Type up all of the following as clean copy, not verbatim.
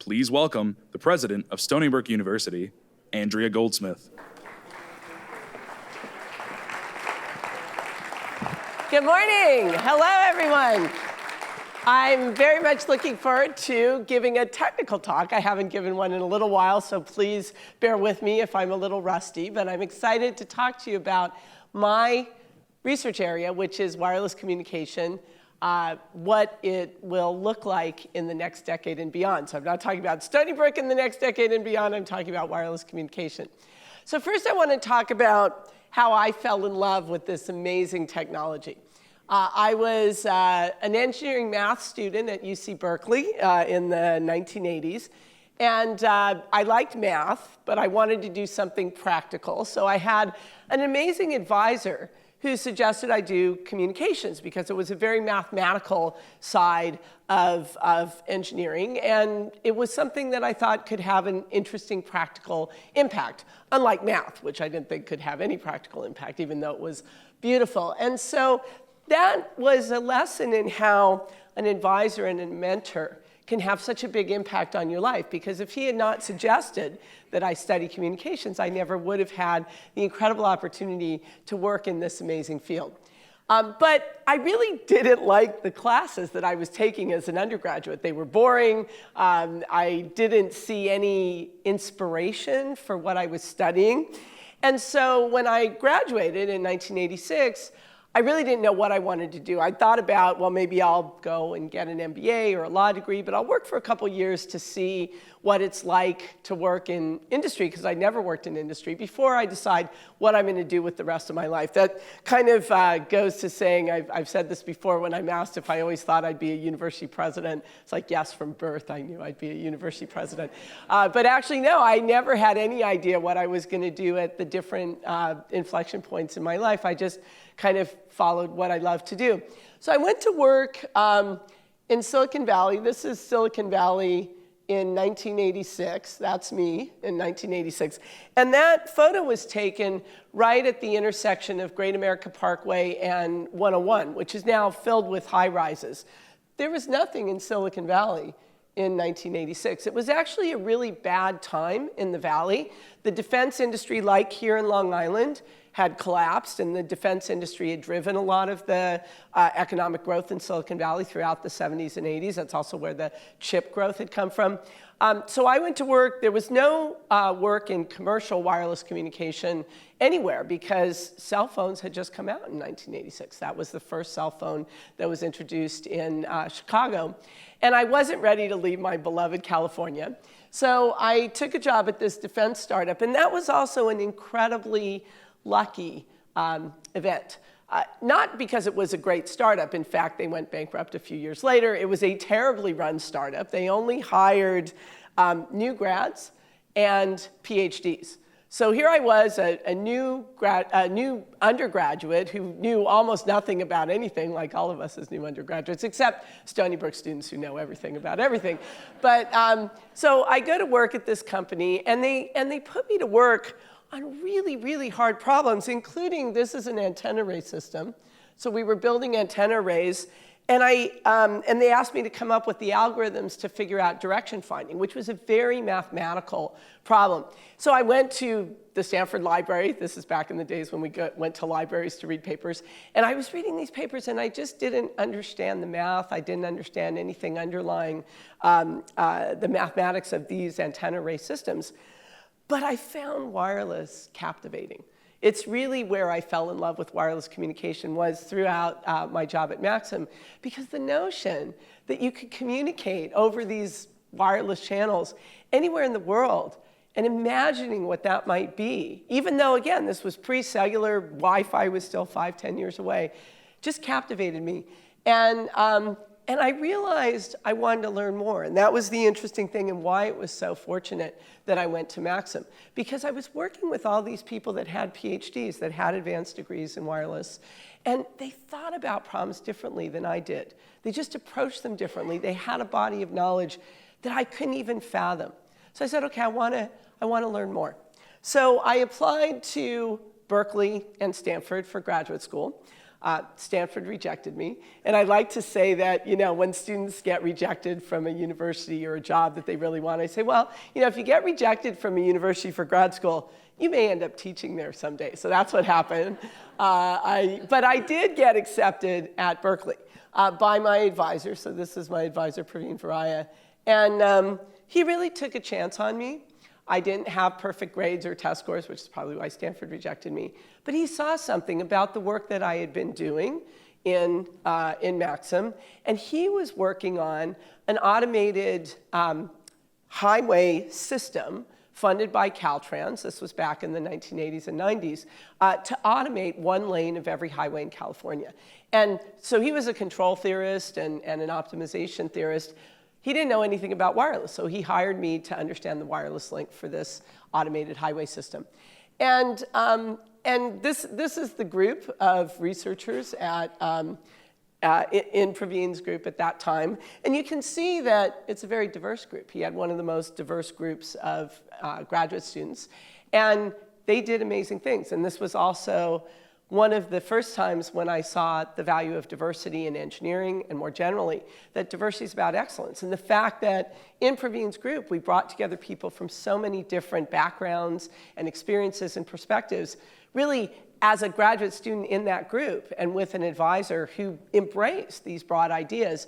please welcome the president of Stony Brook University, Andrea Goldsmith. Good morning. Hello, everyone. I'm very much looking forward to giving a technical talk. I haven't given one in a little while, so please bear with me if I'm a little rusty. But I'm excited to talk to you about my research area, which is wireless communication, what it will look like in the next decade and beyond. So I'm not talking about Stony Brook in the next decade and beyond. I'm talking about wireless communication. So first, I want to talk about how I fell in love with this amazing technology. I was an engineering math student at UC Berkeley in the 1980s. And I liked math, but I wanted to do something practical. So I had an amazing advisor who suggested I do communications because it was a very mathematical side of engineering. And it was something that I thought could have an interesting practical impact, unlike math, which I didn't think could have any practical impact, even though it was beautiful. And so that was a lesson in how an advisor and a mentor can have such a big impact on your life, because if he had not suggested that I study communications, I never would have had the incredible opportunity to work in this amazing field. But I really didn't like the classes that I was taking as an undergraduate. They were boring. I didn't see any inspiration for what I was studying. And so when I graduated in 1986, I really didn't know what I wanted to do. I thought about, well, maybe I'll go and get an MBA or a law degree, but I'll work for a couple years to see what it's like to work in industry, because I never worked in industry, before I decide what I'm going to do with the rest of my life. That kind of goes to saying, I've said this before when I'm asked if I always thought I'd be a university president. It's like, yes, from birth I knew I'd be a university president. But actually, no, I never had any idea what I was going to do at the different inflection points in my life. I just kind of followed what I love to do. So I went to work in Silicon Valley. This is Silicon Valley in 1986. That's me in 1986. And that photo was taken right at the intersection of Great America Parkway and 101, which is now filled with high-rises. There was nothing in Silicon Valley in 1986. It was actually a really bad time in the Valley. The defense industry, like here in Long Island, had collapsed, and the defense industry had driven a lot of the economic growth in Silicon Valley throughout the 70s and 80s. That's also where the chip growth had come from. So I went to work. There was no work in commercial wireless communication anywhere, because cell phones had just come out in 1986. That was the first cell phone that was introduced in Chicago. And I wasn't ready to leave my beloved California. So I took a job at this defense startup, and that was also an incredibly lucky event. Not because it was a great startup. In fact, they went bankrupt a few years later. It was a terribly run startup. They only hired new grads and PhDs. So here I was, a new undergraduate who knew almost nothing about anything, like all of us as new undergraduates, except Stony Brook students who know everything about everything. But so I go to work at this company, and they put me to work on really, really hard problems, including, this is an antenna array system. So we were building antenna arrays, and they asked me to come up with the algorithms to figure out direction finding, which was a very mathematical problem. So I went to the Stanford Library. This is back in the days when we went to libraries to read papers. And I was reading these papers, and I just didn't understand the math. I didn't understand anything underlying the mathematics of these antenna array systems. But I found wireless captivating. It's really where I fell in love with wireless communication, was throughout my job at Maxim, because the notion that you could communicate over these wireless channels anywhere in the world, and imagining what that might be, even though, again, this was pre-cellular, Wi-Fi was still 5-10 years away, just captivated me. And I realized I wanted to learn more. And that was the interesting thing, and why it was so fortunate that I went to Maxim. Because I was working with all these people that had PhDs, that had advanced degrees in wireless. And they thought about problems differently than I did. They just approached them differently. They had a body of knowledge that I couldn't even fathom. So I said, OK, I want to learn more. So I applied to Berkeley and Stanford for graduate school. Stanford rejected me. And I like to say that, when students get rejected from a university or a job that they really want, I say, well, if you get rejected from a university for grad school, you may end up teaching there someday. So that's what happened. But I did get accepted at Berkeley by my advisor. So this is my advisor, Praveen Varaya. And he really took a chance on me. I didn't have perfect grades or test scores, which is probably why Stanford rejected me. But he saw something about the work that I had been doing in Maxim. And he was working on an automated highway system funded by Caltrans. This was back in the 1980s and 90s, to automate one lane of every highway in California. And so he was a control theorist and an optimization theorist. He didn't know anything about wireless, so he hired me to understand the wireless link for this automated highway system. And this is the group of researchers in Praveen's group at that time. And you can see that it's a very diverse group. He had one of the most diverse groups of graduate students. And they did amazing things. And this was also one of the first times when I saw the value of diversity in engineering, and more generally, that diversity is about excellence. And the fact that in Praveen's group, we brought together people from so many different backgrounds and experiences and perspectives, really, as a graduate student in that group and with an advisor who embraced these broad ideas,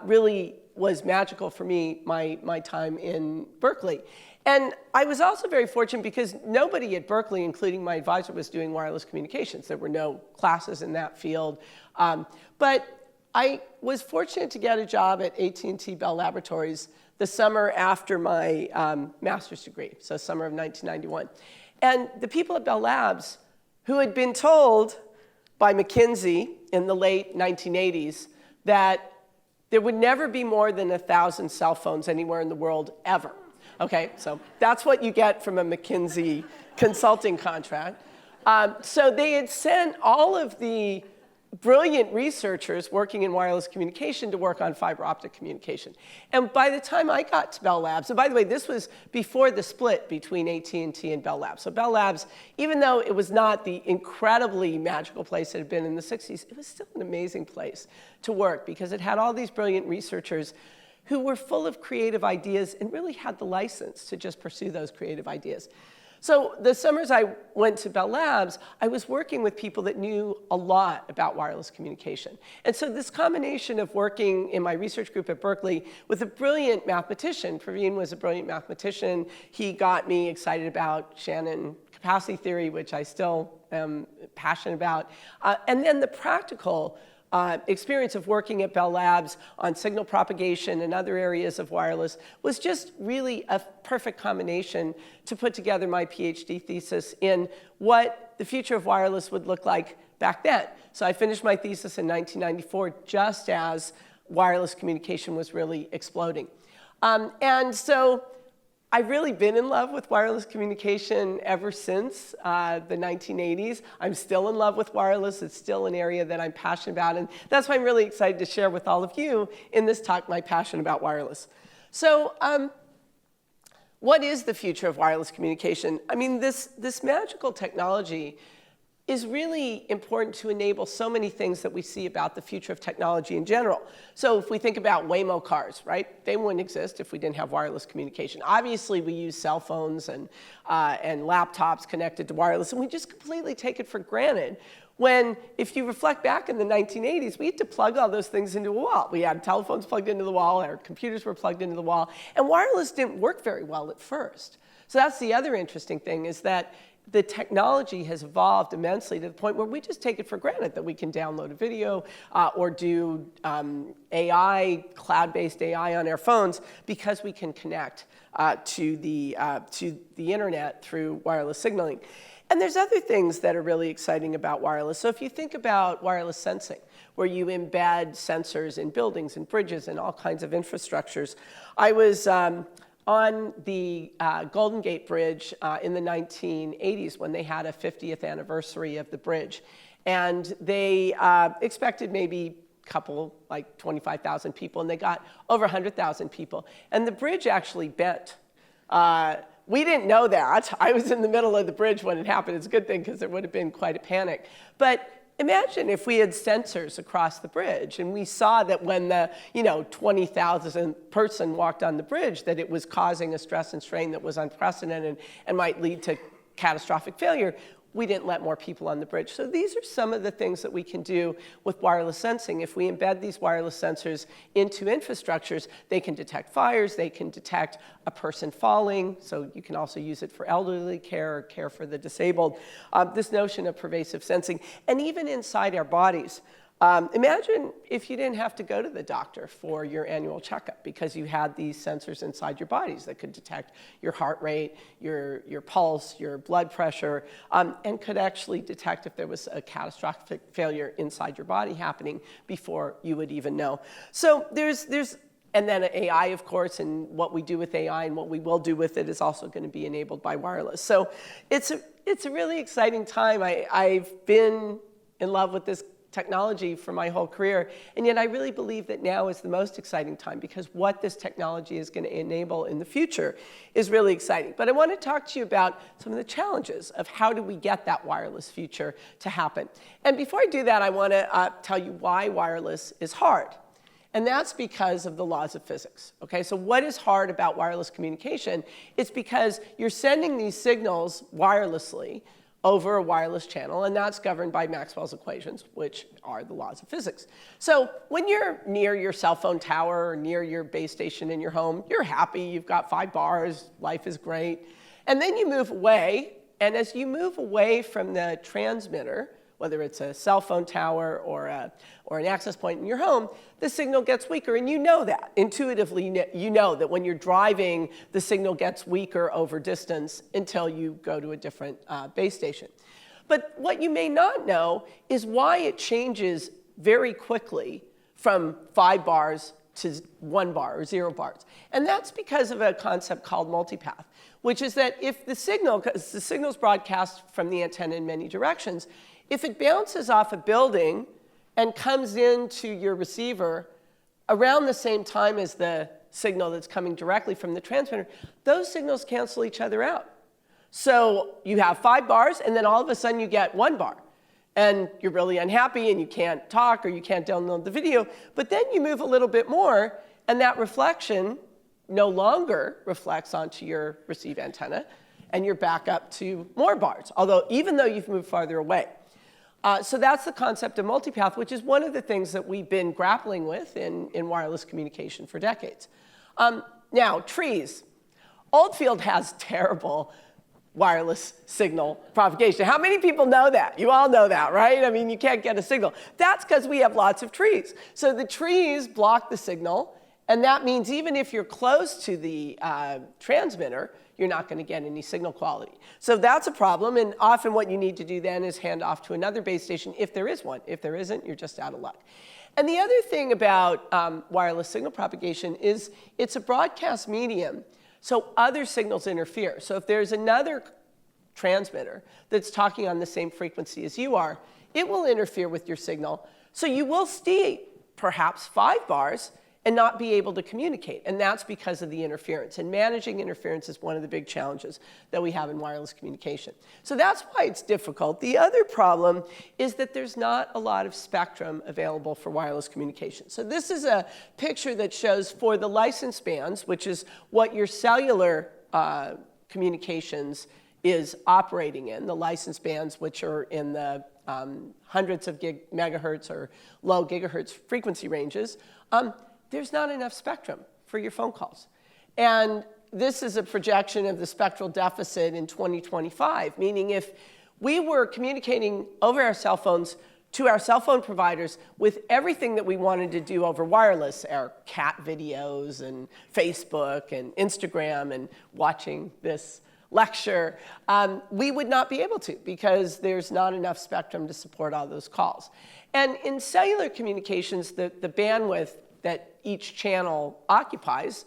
really was magical for me, my time in Berkeley. And I was also very fortunate because nobody at Berkeley, including my advisor, was doing wireless communications. There were no classes in that field. But I was fortunate to get a job at AT&T Bell Laboratories the summer after my master's degree, so summer of 1991. And the people at Bell Labs, who had been told by McKinsey in the late 1980s that there would never be more than 1,000 cell phones anywhere in the world ever. Okay, so that's what you get from a McKinsey consulting contract. So they had sent all of the brilliant researchers working in wireless communication to work on fiber optic communication. And by the time I got to Bell Labs, and by the way, this was before the split between AT&T and Bell Labs. So Bell Labs, even though it was not the incredibly magical place it had been in the 60s, it was still an amazing place to work because it had all these brilliant researchers who were full of creative ideas and really had the license to just pursue those creative ideas. So the summers I went to Bell Labs, I was working with people that knew a lot about wireless communication. And so this combination of working in my research group at Berkeley with a brilliant mathematician, Praveen was a brilliant mathematician, he got me excited about Shannon capacity theory, which I still am passionate about, and then the practical experience of working at Bell Labs on signal propagation and other areas of wireless was just really a perfect combination to put together my PhD thesis in what the future of wireless would look like back then. So I finished my thesis in 1994, just as wireless communication was really exploding. And so I've really been in love with wireless communication ever since the 1980s. I'm still in love with wireless. It's still an area that I'm passionate about. And that's why I'm really excited to share with all of you in this talk my passion about wireless. So what is the future of wireless communication? I mean, this magical technology is really important to enable so many things that we see about the future of technology in general. So if we think about Waymo cars, right? They wouldn't exist if we didn't have wireless communication. Obviously, we use cell phones and laptops connected to wireless, and we just completely take it for granted when, if you reflect back in the 1980s, we had to plug all those things into a wall. We had telephones plugged into the wall, our computers were plugged into the wall, and wireless didn't work very well at first. So that's the other interesting thing, is that the technology has evolved immensely to the point where we just take it for granted that we can download a video or do AI, cloud-based AI on our phones because we can connect to the internet through wireless signaling. And there's other things that are really exciting about wireless. So if you think about wireless sensing, where you embed sensors in buildings and bridges and all kinds of infrastructures. I was on the Golden Gate Bridge in the 1980s when they had a 50th anniversary of the bridge. And they expected maybe a couple, like 25,000 people, and they got over 100,000 people. And the bridge actually bent. We didn't know that. I was in the middle of the bridge when it happened. It's a good thing because there would have been quite a panic. But imagine if we had sensors across the bridge and we saw that when the 20,000th person walked on the bridge, that it was causing a stress and strain that was unprecedented and might lead to catastrophic failure. We didn't let more people on the bridge. So these are some of the things that we can do with wireless sensing. If we embed these wireless sensors into infrastructures, they can detect fires, they can detect a person falling, so you can also use it for elderly care or care for the disabled. This notion of pervasive sensing, and even inside our bodies. Imagine if you didn't have to go to the doctor for your annual checkup because you had these sensors inside your bodies that could detect your heart rate, your pulse, your blood pressure, and could actually detect if there was a catastrophic failure inside your body happening before you would even know. So and then AI, of course, and what we do with AI and what we will do with it is also going to be enabled by wireless. So it's a really exciting time. I've been in love with this technology for my whole career, and yet I really believe that now is the most exciting time because what this technology is going to enable in the future is really exciting. But I want to talk to you about some of the challenges of how do we get that wireless future to happen. And before I do that, I want to tell you why wireless is hard. And that's because of the laws of physics. Okay, so what is hard about wireless communication? It's because you're sending these signals wirelessly over a wireless channel, and that's governed by Maxwell's equations, which are the laws of physics. So when you're near your cell phone tower or near your base station in your home, you're happy, you've got 5 bars, life is great. And then you move away, and as you move away from the transmitter, whether it's a cell phone tower or an access point in your home, the signal gets weaker, and you know that. Intuitively, you know that when you're driving, the signal gets weaker over distance until you go to a different base station. But what you may not know is why it changes very quickly from 5 bars to 1 bar or 0 bars. And that's because of a concept called multipath, which is that if the signal, because the signal's broadcast from the antenna in many directions, if it bounces off a building and comes into your receiver around the same time as the signal that's coming directly from the transmitter, those signals cancel each other out. So you have 5 bars, and then all of a sudden you get 1 bar. And you're really unhappy, and you can't talk, or you can't download the video. But then you move a little bit more, and that reflection no longer reflects onto your receive antenna, and you're back up to more bars, even though you've moved farther away. So that's the concept of multipath, which is one of the things that we've been grappling with in wireless communication for decades. Now, trees. Oldfield has terrible wireless signal propagation. How many people know that? You all know that, right? I mean, you can't get a signal. That's because we have lots of trees. So the trees block the signal, and that means even if you're close to the transmitter, you're not going to get any signal quality. So that's a problem, and often what you need to do then is hand off to another base station if there is one. If there isn't, you're just out of luck. And the other thing about wireless signal propagation is it's a broadcast medium, so other signals interfere. So if there's another transmitter that's talking on the same frequency as you are, it will interfere with your signal. So you will see perhaps 5 bars and not be able to communicate. And that's because of the interference. And managing interference is one of the big challenges that we have in wireless communication. So that's why it's difficult. The other problem is that there's not a lot of spectrum available for wireless communication. So this is a picture that shows for the license bands, which is what your cellular communications is operating in, the license bands which are in the hundreds of megahertz or low gigahertz frequency ranges, there's not enough spectrum for your phone calls. And this is a projection of the spectral deficit in 2025, meaning if we were communicating over our cell phones to our cell phone providers with everything that we wanted to do over wireless, our cat videos and Facebook and Instagram and watching this lecture, we would not be able to because there's not enough spectrum to support all those calls. And in cellular communications, the bandwidth that each channel occupies,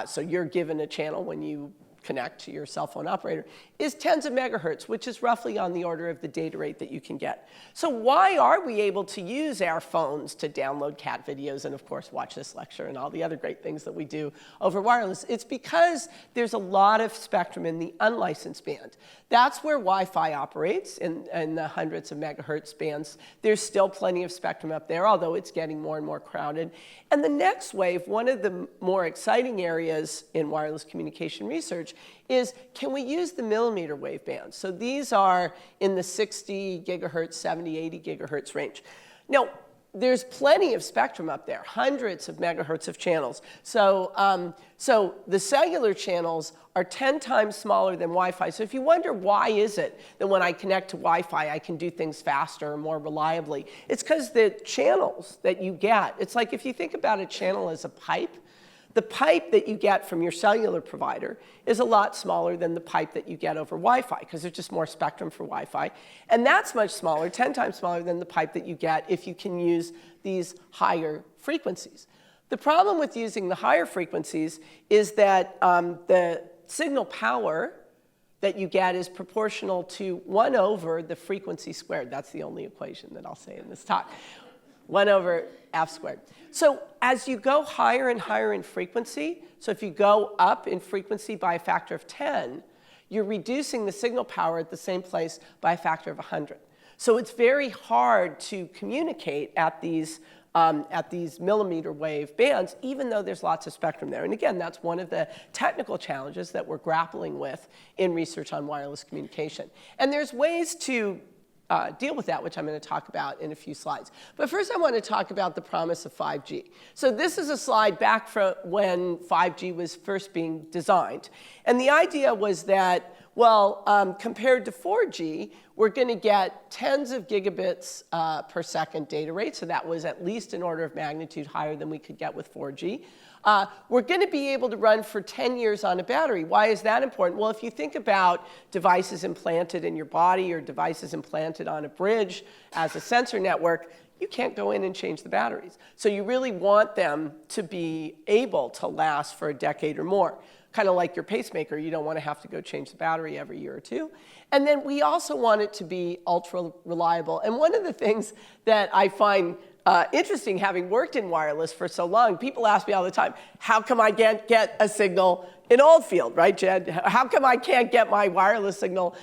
so you're given a channel when you connect to your cell phone operator, is tens of megahertz, which is roughly on the order of the data rate that you can get. So why are we able to use our phones to download cat videos and, of course, watch this lecture and all the other great things that we do over wireless? It's because there's a lot of spectrum in the unlicensed band. That's where Wi-Fi operates in the hundreds of megahertz bands. There's still plenty of spectrum up there, although it's getting more and more crowded. And the next wave, one of the more exciting areas in wireless communication research, is can we use the millimeter wave bands? So these are in the 60 gigahertz, 70, 80 gigahertz range. Now, there's plenty of spectrum up there, hundreds of megahertz of channels. So the cellular channels are 10 times smaller than Wi-Fi. So if you wonder why is it that when I connect to Wi-Fi, I can do things faster and more reliably, it's because the channels that you get, it's like if you think about a channel as a pipe, the pipe that you get from your cellular provider is a lot smaller than the pipe that you get over Wi-Fi, because there's just more spectrum for Wi-Fi. And that's much smaller, 10 times smaller than the pipe that you get if you can use these higher frequencies. The problem with using the higher frequencies is that the signal power that you get is proportional to 1 over the frequency squared. That's the only equation that I'll say in this talk. 1 over f squared. So as you go higher and higher in frequency, so if you go up in frequency by a factor of 10, you're reducing the signal power at the same place by a factor of 100. So it's very hard to communicate at these millimeter wave bands, even though there's lots of spectrum there. And again, that's one of the technical challenges that we're grappling with in research on wireless communication. And there's ways to deal with that, which I'm going to talk about in a few slides. But first, I want to talk about the promise of 5G. So this is a slide back from when 5G was first being designed. And the idea was that, well, compared to 4G, we're going to get tens of gigabits per second data rate. So that was at least an order of magnitude higher than we could get with 4G. We're going to be able to run for 10 years on a battery. Why is that important? Well, if you think about devices implanted in your body or devices implanted on a bridge as a sensor network, you can't go in and change the batteries. So you really want them to be able to last for a decade or more. Kind of like your pacemaker, you don't want to have to go change the battery every year or two. And then we also want it to be ultra reliable. And one of the things that I find interesting, having worked in wireless for so long, people ask me all the time, how come I can't get a signal in Oldfield, right, Jed? How come I can't get my wireless signal?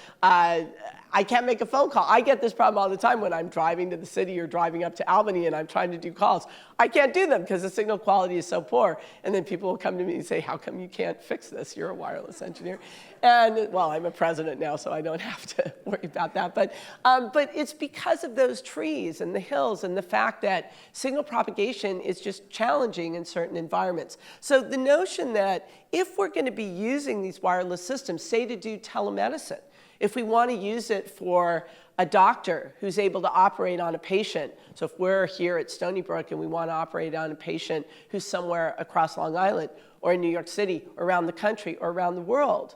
I can't make a phone call. I get this problem all the time when I'm driving to the city or driving up to Albany and I'm trying to do calls. I can't do them because the signal quality is so poor. And then people will come to me and say, how come you can't fix this? You're a wireless engineer. And, well, I'm a president now, so I don't have to worry about that. But it's because of those trees and the hills and the fact that signal propagation is just challenging in certain environments. So the notion that if we're going to be using these wireless systems, say to do telemedicine, if we want to use it for a doctor who's able to operate on a patient, so if we're here at Stony Brook and we want to operate on a patient who's somewhere across Long Island or in New York City or around the country or around the world,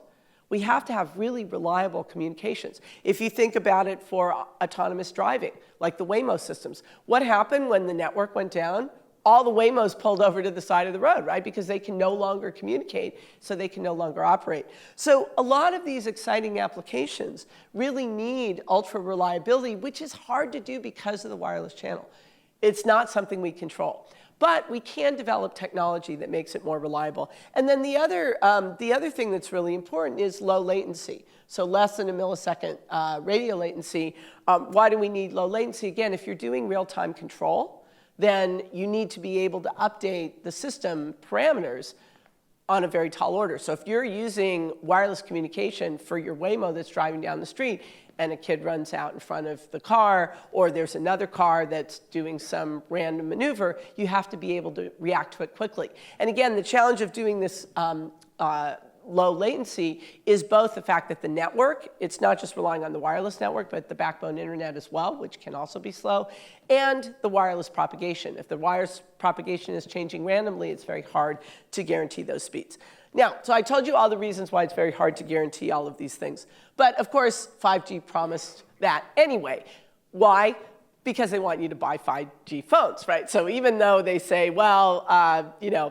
we have to have really reliable communications. If you think about it for autonomous driving, like the Waymo systems, what happened when the network went down? All the Waymos pulled over to the side of the road, right? Because they can no longer communicate, so they can no longer operate. So a lot of these exciting applications really need ultra reliability, which is hard to do because of the wireless channel. It's not something we control. But we can develop technology that makes it more reliable. And then the other thing that's really important is low latency. So less than a millisecond radio latency. Why do we need low latency? Again, if you're doing real-time control, then you need to be able to update the system parameters on a very tall order. So if you're using wireless communication for your Waymo that's driving down the street and a kid runs out in front of the car, or there's another car that's doing some random maneuver, you have to be able to react to it quickly. And again, the challenge of doing this low latency is both the fact that the network, it's not just relying on the wireless network, but the backbone internet as well, which can also be slow, and the wireless propagation. If the wireless propagation is changing randomly, it's very hard to guarantee those speeds. Now, so I told you all the reasons why it's very hard to guarantee all of these things. But of course, 5G promised that anyway. Why? Because they want you to buy 5G phones, right? So even though they say, well,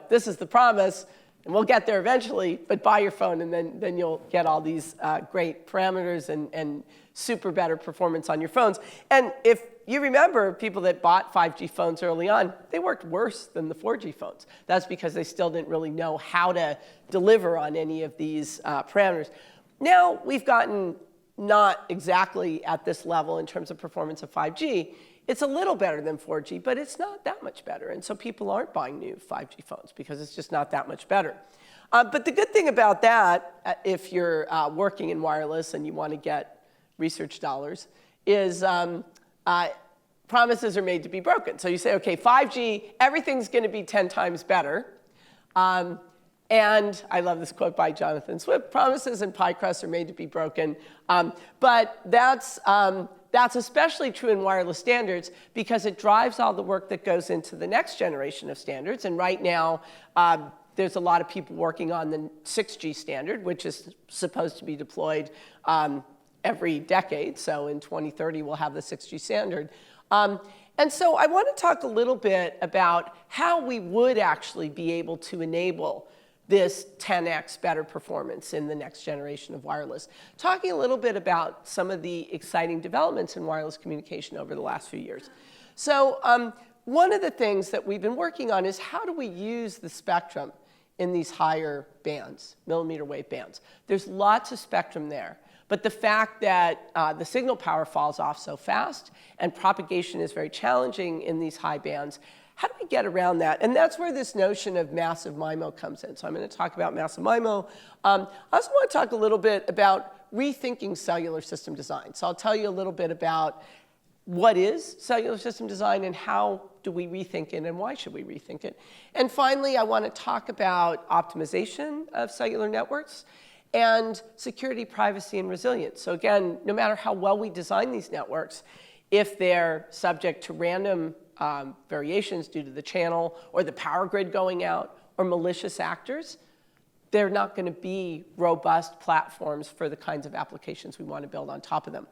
this is the promise, And we'll get there eventually, but buy your phone, and then you'll get all these great parameters and super better performance on your phones. And if you remember, people that bought 5G phones early on, they worked worse than the 4G phones. That's because they still didn't really know how to deliver on any of these parameters. Now we've gotten not exactly at this level in terms of performance of 5G. It's a little better than 4G, but it's not that much better. And so people aren't buying new 5G phones because it's just not that much better. But the good thing about that, if you're working in wireless and you want to get research dollars, is promises are made to be broken. So you say, OK, 5G, everything's going to be 10 times better. And I love this quote by Jonathan Swift: promises and pie crusts are made to be broken. But that's especially true in wireless standards because it drives all the work that goes into the next generation of standards. And right now, there's a lot of people working on the 6G standard, which is supposed to be deployed every decade. So in 2030, we'll have the 6G standard. And so I want to talk a little bit about how we would actually be able to enable this 10x better performance in the next generation of wireless. Talking a little bit about some of the exciting developments in wireless communication over the last few years. So one of the things that we've been working on is how do we use the spectrum in these higher bands, millimeter wave bands. There's lots of spectrum there. But the fact that the signal power falls off so fast and propagation is very challenging in these high bands, how do we get around that? And that's where this notion of massive MIMO comes in. So I'm going to talk about massive MIMO. I also want to talk a little bit about rethinking cellular system design. So I'll tell you a little bit about what is cellular system design and how do we rethink it and why should we rethink it. And finally, I want to talk about optimization of cellular networks and security, privacy, and resilience. So again, no matter how well we design these networks, if they're subject to random variations due to the channel or the power grid going out or malicious actors, they're not going to be robust platforms for the kinds of applications we want to build on top of them.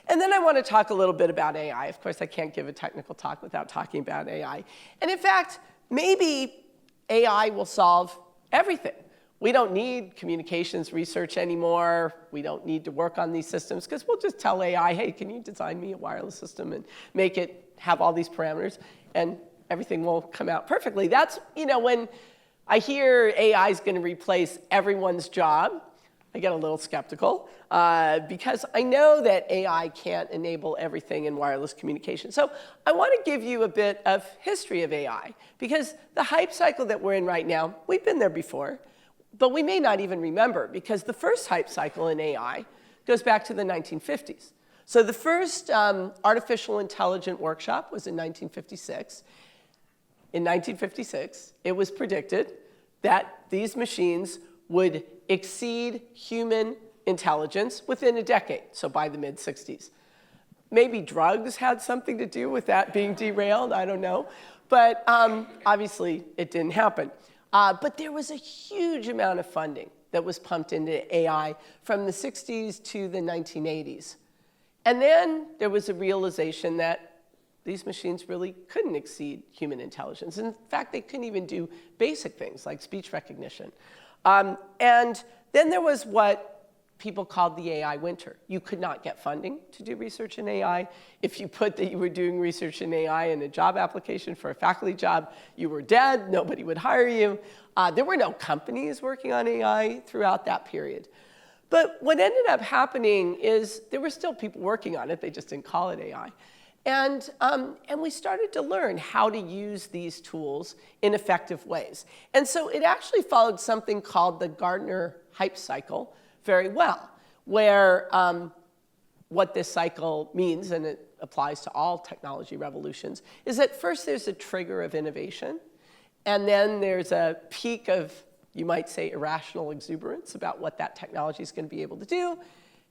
And then I want to talk a little bit about AI. Of course, I can't give a technical talk without talking about AI. And in fact, maybe AI will solve everything. We don't need communications research anymore. We don't need to work on these systems because we'll just tell AI, hey, can you design me a wireless system and make it have all these parameters, and everything will come out perfectly. That's, when I hear AI is going to replace everyone's job, I get a little skeptical because I know that AI can't enable everything in wireless communication. So I want to give you a bit of history of AI because the hype cycle that we're in right now, we've been there before. But we may not even remember because the first hype cycle in AI goes back to the 1950s. So the first artificial intelligence workshop was in 1956. In 1956, it was predicted that these machines would exceed human intelligence within a decade, so by the mid-60s. Maybe drugs had something to do with that being derailed, I don't know. But obviously, it didn't happen. But there was a huge amount of funding that was pumped into AI from the 60s to the 1980s. And then there was a realization that these machines really couldn't exceed human intelligence. In fact, they couldn't even do basic things like speech recognition. And then there was what people called the AI winter. You could not get funding to do research in AI. If you put that you were doing research in AI in a job application for a faculty job, you were dead. Nobody would hire you. There were no companies working on AI throughout that period. But what ended up happening is there were still people working on it. They just didn't call it AI. And we started to learn how to use these tools in effective ways. And so it actually followed something called the Gartner hype cycle very well, where what this cycle means, and it applies to all technology revolutions, is that first there's a trigger of innovation, and then there's a peak of, you might say, irrational exuberance about what that technology is going to be able to do.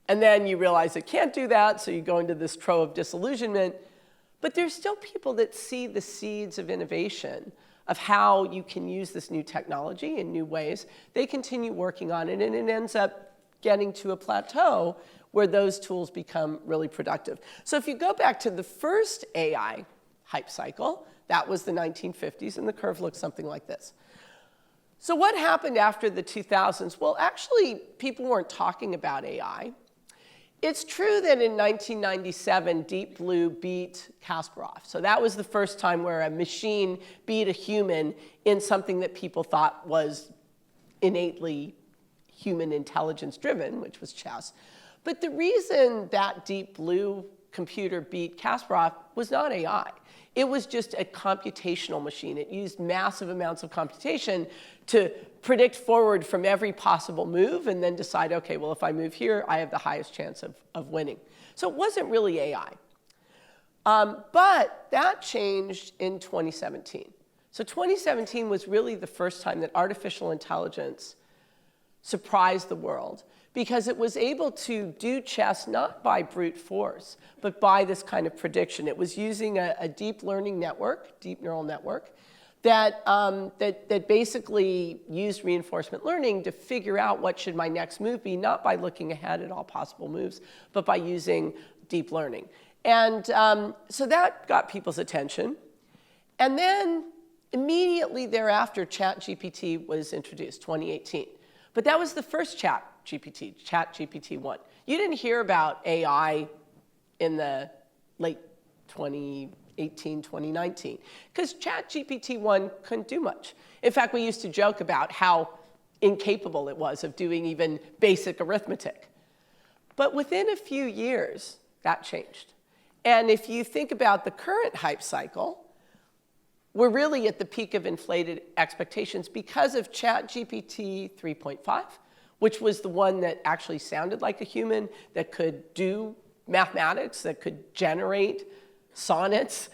And then you realize it can't do that, so you go into this trough of disillusionment. But there's still people that see the seeds of innovation, of how you can use this new technology in new ways. They continue working on it, and it ends up getting to a plateau where those tools become really productive. So if you go back to the first AI hype cycle, that was the 1950s, and the curve looks something like this. So what happened after the 2000s? Well, actually, people weren't talking about AI. It's true that in 1997, Deep Blue beat Kasparov. So that was the first time where a machine beat a human in something that people thought was innately human intelligence driven, which was chess. But the reason that Deep Blue computer beat Kasparov was not AI. It was just a computational machine. It used massive amounts of computation to predict forward from every possible move and then decide, okay, well, if I move here, I have the highest chance of winning. So it wasn't really AI. But that changed in 2017. So 2017 was really the first time that artificial intelligence surprised the world, because it was able to do chess not by brute force, but by this kind of prediction. It was using a deep learning network, deep neural network, that basically used reinforcement learning to figure out what should my next move be, not by looking ahead at all possible moves, but by using deep learning. And so that got people's attention. And then immediately thereafter, ChatGPT was introduced, 2018. But that was the first ChatGPT, ChatGPT-1. You didn't hear about AI in the late 2018, 2019, because ChatGPT-1 couldn't do much. In fact, we used to joke about how incapable it was of doing even basic arithmetic. But within a few years, that changed. And if you think about the current hype cycle, we're really at the peak of inflated expectations because of ChatGPT 3.5, which was the one that actually sounded like a human, that could do mathematics, that could generate sonnets.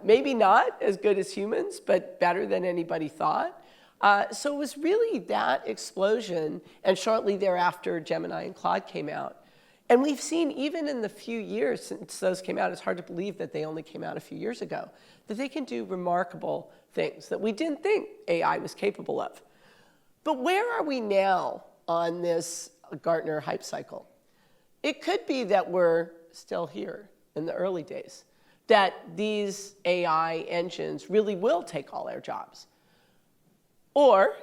Maybe not as good as humans, but better than anybody thought. So it was really that explosion, and shortly thereafter, Gemini and Claude came out. And we've seen, even in the few years since those came out, it's hard to believe that they only came out a few years ago, that they can do remarkable things that we didn't think AI was capable of. But where are we now on this Gartner hype cycle? It could be that we're still here in the early days, that these AI engines really will take all our jobs. Or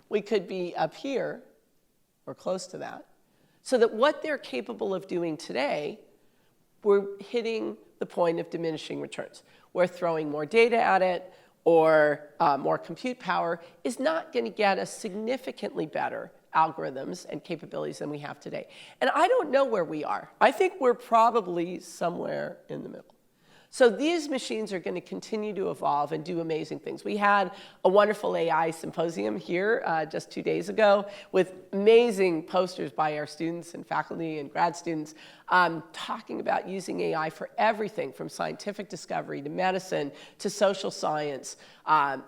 we could be up here, or close to that, so that what they're capable of doing today, we're hitting the point of diminishing returns. We're throwing more data at it, or more compute power is not going to get us significantly better algorithms and capabilities than we have today. And I don't know where we are. I think we're probably somewhere in the middle. So these machines are going to continue to evolve and do amazing things. We had a wonderful AI symposium here just 2 days ago with amazing posters by our students and faculty and grad students talking about using AI for everything from scientific discovery to medicine to social science.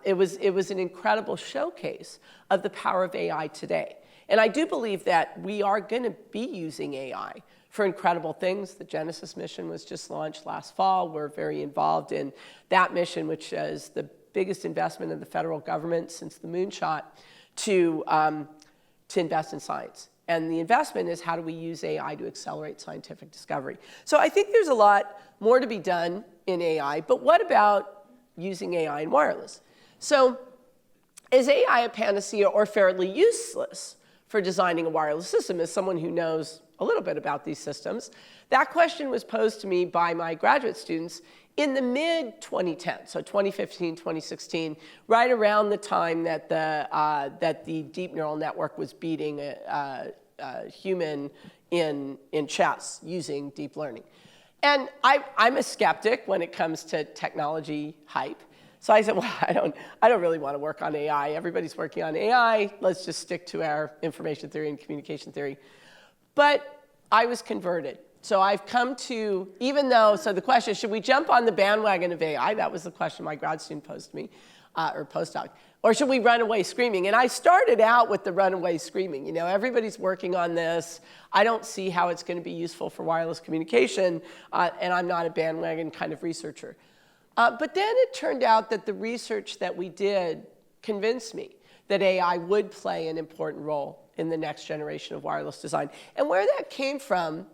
It was an incredible showcase of the power of AI today. And I do believe that we are going to be using AI for incredible things. The Genesis mission was just launched last fall. We're very involved in that mission, which is the biggest investment of the federal government since the moonshot to invest in science. And the investment is, how do we use AI to accelerate scientific discovery? So I think there's a lot more to be done in AI, but what about using AI in wireless? So is AI a panacea or fairly useless for designing a wireless system? As someone who knows a little bit about these systems, that question was posed to me by my graduate students in the mid-2010s, so 2015, 2016, right around the time that the deep neural network was beating a human in chess using deep learning. And I'm a skeptic when it comes to technology hype. So I said, well, I don't really want to work on AI. Everybody's working on AI. Let's just stick to our information theory and communication theory. But I was converted. So I've come to, so the question, should we jump on the bandwagon of AI? That was the question my grad student posed to me, or postdoc. Or should we run away screaming? And I started out with the run away screaming. You know, everybody's working on this. I don't see how it's going to be useful for wireless communication, and I'm not a bandwagon kind of researcher. But then it turned out that the research that we did convinced me that AI would play an important role in the next generation of wireless design. And where that came from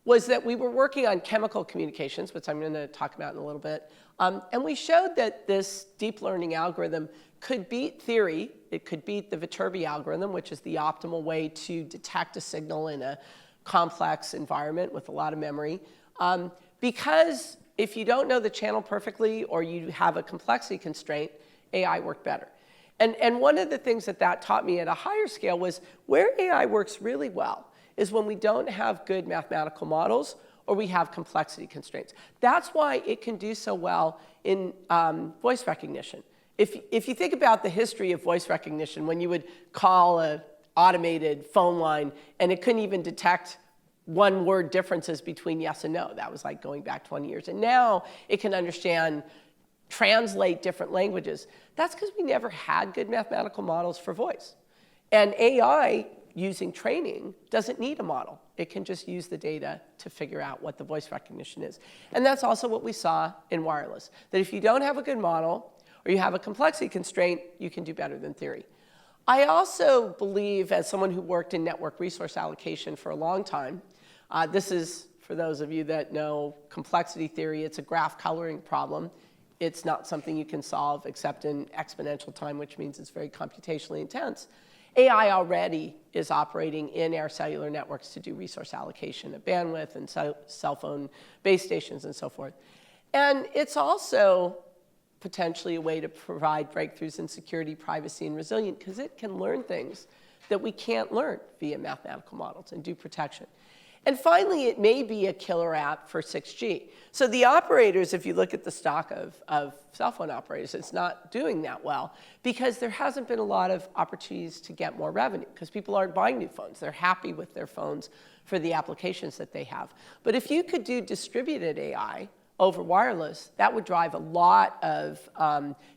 was that we were working on chemical communications, which I'm going to talk about in a little bit. And we showed that this deep learning algorithm could beat theory. It could beat the Viterbi algorithm, which is the optimal way to detect a signal in a complex environment with a lot of memory. Because if you don't know the channel perfectly or you have a complexity constraint, AI worked better. And one of the things that taught me at a higher scale was where AI works really well is when we don't have good mathematical models or we have complexity constraints. That's why it can do so well in voice recognition. If you think about the history of voice recognition, when you would call an automated phone line and it couldn't even detect one-word differences between yes and no, that was like going back 20 years. And now it can translate different languages. That's because we never had good mathematical models for voice. And AI, using training, doesn't need a model. It can just use the data to figure out what the voice recognition is. And that's also what we saw in wireless, that if you don't have a good model or you have a complexity constraint, you can do better than theory. I also believe, as someone who worked in network resource allocation for a long time, this is, for those of you that know complexity theory, it's a graph coloring problem. It's not something you can solve except in exponential time, which means it's very computationally intense. AI already is operating in our cellular networks to do resource allocation of bandwidth and cell phone base stations and so forth. And it's also potentially a way to provide breakthroughs in security, privacy, and resilience, because it can learn things that we can't learn via mathematical models and do protection. And finally, it may be a killer app for 6G. So the operators, if you look at the stock of cell phone operators, it's not doing that well because there hasn't been a lot of opportunities to get more revenue because people aren't buying new phones. They're happy with their phones for the applications that they have. But if you could do distributed AI over wireless, that would drive a lot of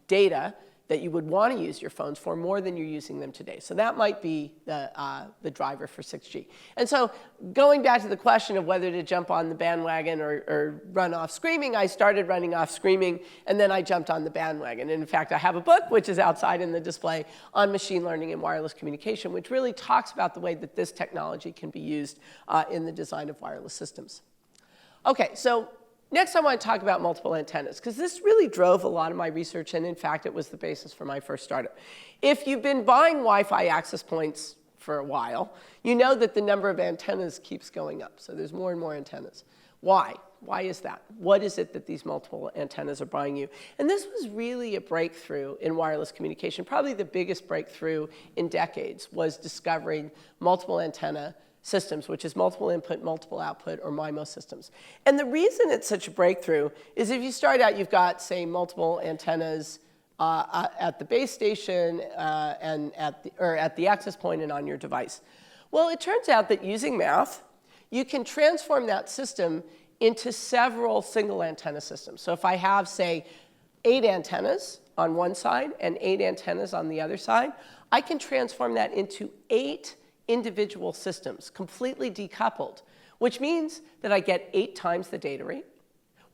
data that you would want to use your phones for more than you're using them today. So that might be the driver for 6G. And so going back to the question of whether to jump on the bandwagon or run off screaming, I started running off screaming, and then I jumped on the bandwagon. And in fact, I have a book, which is outside in the display, on machine learning and wireless communication, which really talks about the way that this technology can be used in the design of wireless systems. OK, so next, I want to talk about multiple antennas, because this really drove a lot of my research, and in fact, it was the basis for my first startup. If you've been buying Wi-Fi access points for a while, you know that the number of antennas keeps going up. So there's more and more antennas. Why? Why is that? What is it that these multiple antennas are buying you? And this was really a breakthrough in wireless communication. Probably the biggest breakthrough in decades was discovering multiple antenna systems, which is multiple input, multiple output, or MIMO systems. And the reason it's such a breakthrough is if you start out, you've got, say, multiple antennas at the base station and at the access point and on your device. Well, it turns out that using math, you can transform that system into several single antenna systems. So if I have, say, 8 antennas on one side and 8 antennas on the other side, I can transform that into 8 individual systems, completely decoupled, which means that I get 8 times the data rate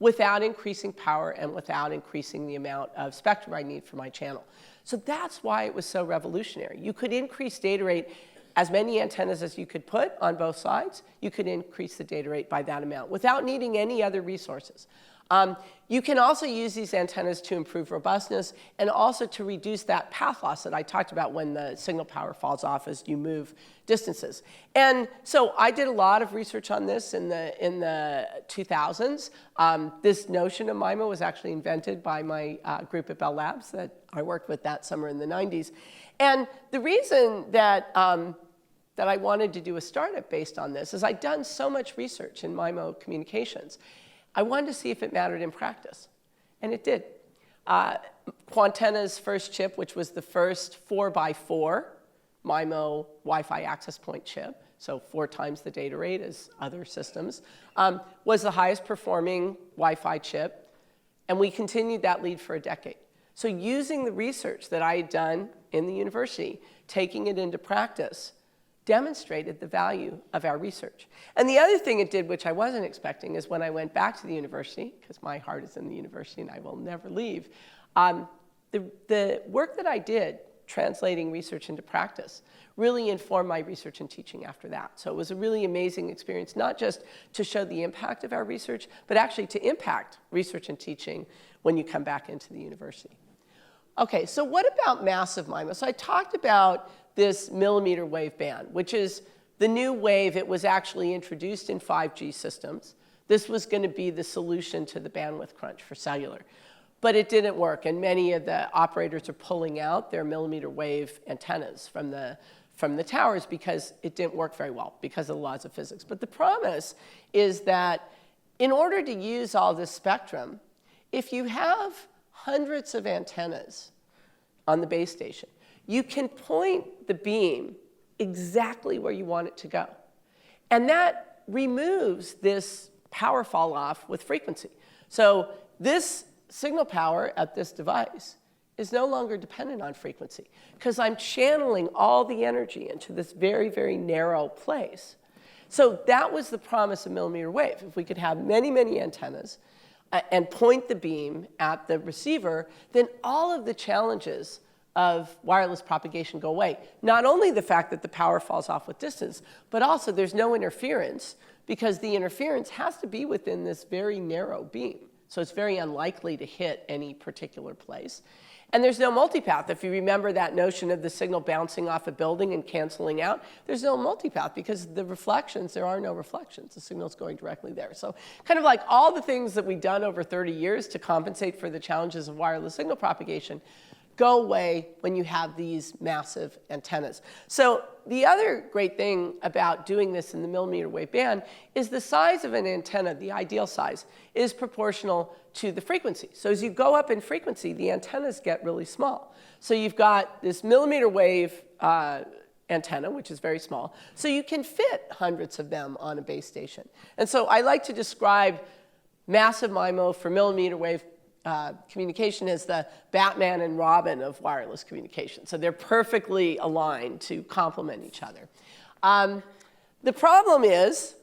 without increasing power and without increasing the amount of spectrum I need for my channel. So that's why it was so revolutionary. You could increase data rate as many antennas as you could put on both sides. You could increase the data rate by that amount without needing any other resources. You can also use these antennas to improve robustness and also to reduce that path loss that I talked about when the signal power falls off as you move distances. And so I did a lot of research on this in the 2000s. This notion of MIMO was actually invented by my group at Bell Labs that I worked with that summer in the 90s. And the reason that I wanted to do a startup based on this is I'd done so much research in MIMO communications. I wanted to see if it mattered in practice, and it did. Quantenna's first chip, which was the first 4x4 MIMO Wi-Fi access point chip, so 4 times the data rate as other systems, was the highest performing Wi-Fi chip, and we continued that lead for a decade. So using the research that I had done in the university, taking it into practice, demonstrated the value of our research. And the other thing it did, which I wasn't expecting, is when I went back to the university, because my heart is in the university and I will never leave, the work that I did translating research into practice really informed my research and teaching after that. So it was a really amazing experience, not just to show the impact of our research, but actually to impact research and teaching when you come back into the university. Okay, so what about massive MIMO? So I talked about this millimeter wave band, which is the new wave. It was actually introduced in 5G systems. This was going to be the solution to the bandwidth crunch for cellular. But it didn't work, and many of the operators are pulling out their millimeter wave antennas from the towers because it didn't work very well because of the laws of physics. But the promise is that in order to use all this spectrum, if you have hundreds of antennas on the base station, you can point the beam exactly where you want it to go. And that removes this power fall off with frequency. So this signal power at this device is no longer dependent on frequency because I'm channeling all the energy into this very, very narrow place. So that was the promise of millimeter wave. If we could have many, many antennas and point the beam at the receiver, then all of the challenges of wireless propagation go away. Not only the fact that the power falls off with distance, but also there's no interference because the interference has to be within this very narrow beam. So it's very unlikely to hit any particular place. And there's no multipath. If you remember that notion of the signal bouncing off a building and canceling out, there's no multipath because the reflections, there are no reflections. The signal's going directly there. So kind of like all the things that we've done over 30 years to compensate for the challenges of wireless signal propagation go away when you have these massive antennas. So the other great thing about doing this in the millimeter wave band is the size of an antenna, the ideal size, is proportional to the frequency. So as you go up in frequency, the antennas get really small. So you've got this millimeter wave antenna, which is very small. So you can fit hundreds of them on a base station. And so I like to describe massive MIMO for millimeter wave communication is the Batman and Robin of wireless communication. So they're perfectly aligned to complement each other. The problem is,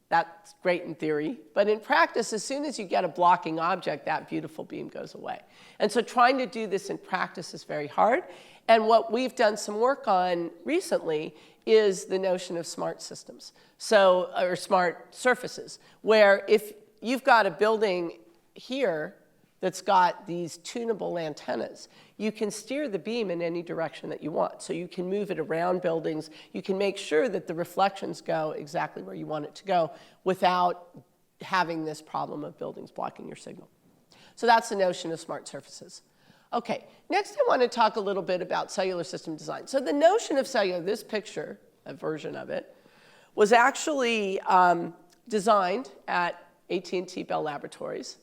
that's great in theory, but in practice, as soon as you get a blocking object, that beautiful beam goes away. And so trying to do this in practice is very hard. And what we've done some work on recently is the notion of smart systems, or smart surfaces, where if you've got a building here that's got these tunable antennas, you can steer the beam in any direction that you want. So you can move it around buildings. You can make sure that the reflections go exactly where you want it to go without having this problem of buildings blocking your signal. So that's the notion of smart surfaces. Okay, next I want to talk a little bit about cellular system design. So the notion of cellular, this picture, a version of it, was actually designed at AT&T Bell Laboratories.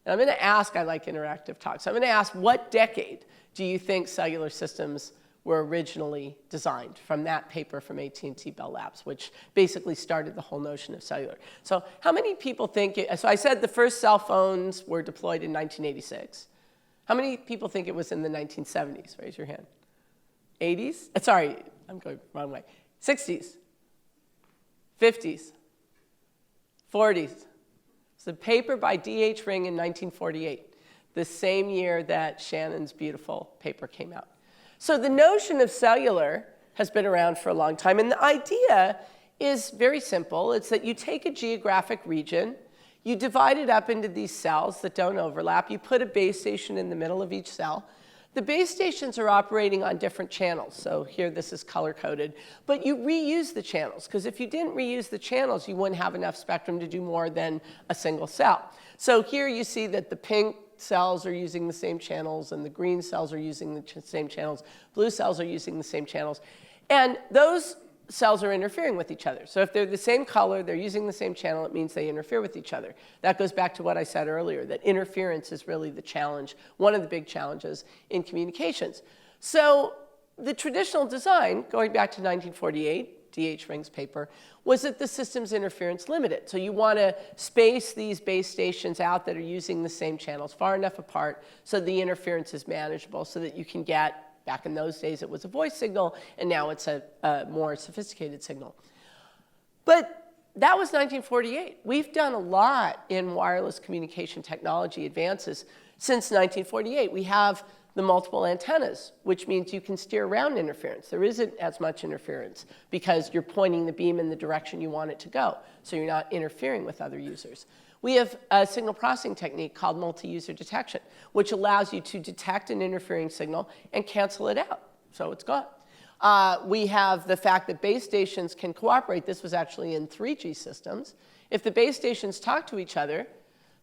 And I'm going to ask, I like interactive talks, so I'm going to ask, what decade do you think cellular systems were originally designed from that paper from AT&T Bell Labs, which basically started the whole notion of cellular? So how many people think, so I said the first cell phones were deployed in 1986. How many people think it was in the 1970s? Raise your hand. 80s? Sorry, I'm going the wrong way. 60s, 50s, 40s. It's a paper by D.H. Ring in 1948, the same year that Shannon's beautiful paper came out. So the notion of cellular has been around for a long time, and the idea is very simple. It's that you take a geographic region, you divide it up into these cells that don't overlap, you put a base station in the middle of each cell. The base stations are operating on different channels. So here, this is color-coded. But you reuse the channels, because if you didn't reuse the channels, you wouldn't have enough spectrum to do more than a single cell. So here you see that the pink cells are using the same channels, and the green cells are using the same channels. Blue cells are using the same channels. And those cells are interfering with each other. So if they're the same color, they're using the same channel, it means they interfere with each other. That goes back to what I said earlier, that interference is really the challenge, one of the big challenges in communications. So the traditional design, going back to 1948, D.H. Ring's paper, was that the system's interference limited. So you want to space these base stations out that are using the same channels far enough apart so the interference is manageable so that you can get, back in those days, it was a voice signal, and now it's a more sophisticated signal. But that was 1948. We've done a lot in wireless communication technology advances since 1948. We have the multiple antennas, which means you can steer around interference. There isn't as much interference because you're pointing the beam in the direction you want it to go, so you're not interfering with other users. We have a signal processing technique called multi-user detection, which allows you to detect an interfering signal and cancel it out, so it's gone. We have the fact that base stations can cooperate. This was actually in 3G systems. If the base stations talk to each other,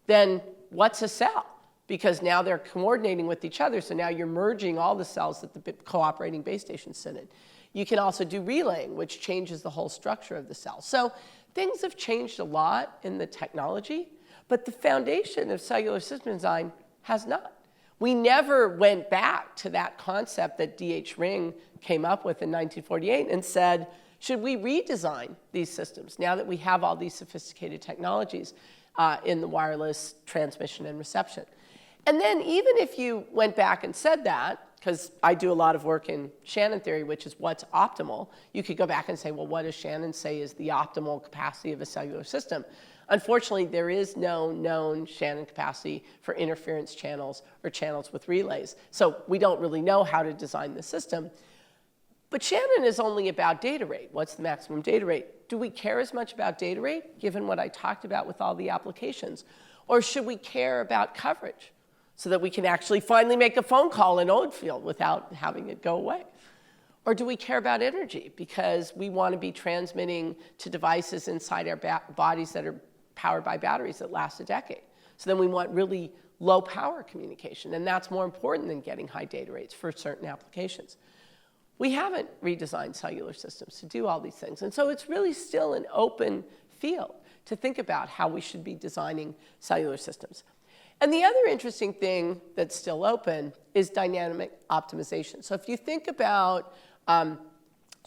then what's a cell? Because now they're coordinating with each other, so now you're merging all the cells that the cooperating base stations sit in. You can also do relaying, which changes the whole structure of the cell. So things have changed a lot in the technology, but the foundation of cellular system design has not. We never went back to that concept that D.H. Ring came up with in 1948 and said, should we redesign these systems now that we have all these sophisticated technologies in the wireless transmission and reception? And then even if you went back and said that, because I do a lot of work in Shannon theory, which is what's optimal, you could go back and say, well, what does Shannon say is the optimal capacity of a cellular system? Unfortunately, there is no known Shannon capacity for interference channels or channels with relays. So we don't really know how to design the system. But Shannon is only about data rate. What's the maximum data rate? Do we care as much about data rate, given what I talked about with all the applications? Or should we care about coverage so that we can actually finally make a phone call in Oldfield without having it go away? Or do we care about energy because we want to be transmitting to devices inside our bodies that are powered by batteries that last a decade? So then we want really low power communication, and that's more important than getting high data rates for certain applications. We haven't redesigned cellular systems to do all these things, and so it's really still an open field to think about how we should be designing cellular systems. And the other interesting thing that's still open is dynamic optimization. So if you think about, so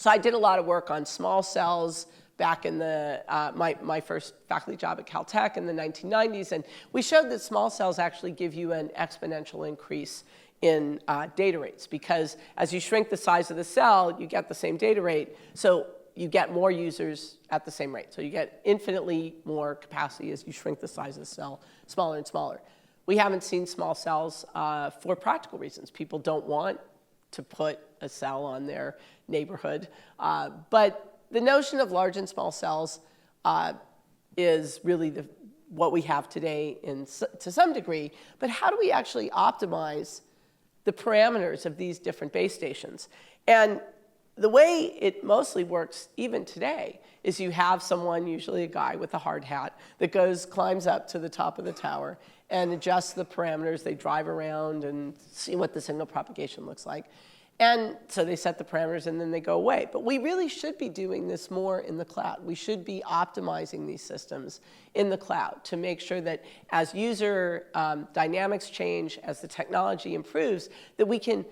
I did a lot of work on small cells back in the, my first faculty job at Caltech in the 1990s, and we showed that small cells actually give you an exponential increase in data rates, because as you shrink the size of the cell, you get the same data rate, so you get more users at the same rate. So you get infinitely more capacity as you shrink the size of the cell smaller and smaller. We haven't seen small cells for practical reasons. People don't want to put a cell on their neighborhood. But the notion of large and small cells is really what we have today to some degree. But how do we actually optimize the parameters of these different base stations? And the way it mostly works even today is you have someone, usually a guy with a hard hat, that climbs up to the top of the tower and adjusts the parameters. They drive around and see what the signal propagation looks like. And so they set the parameters and then they go away. But we really should be doing this more in the cloud. We should be optimizing these systems in the cloud to make sure that as user dynamics change, as the technology improves, that we can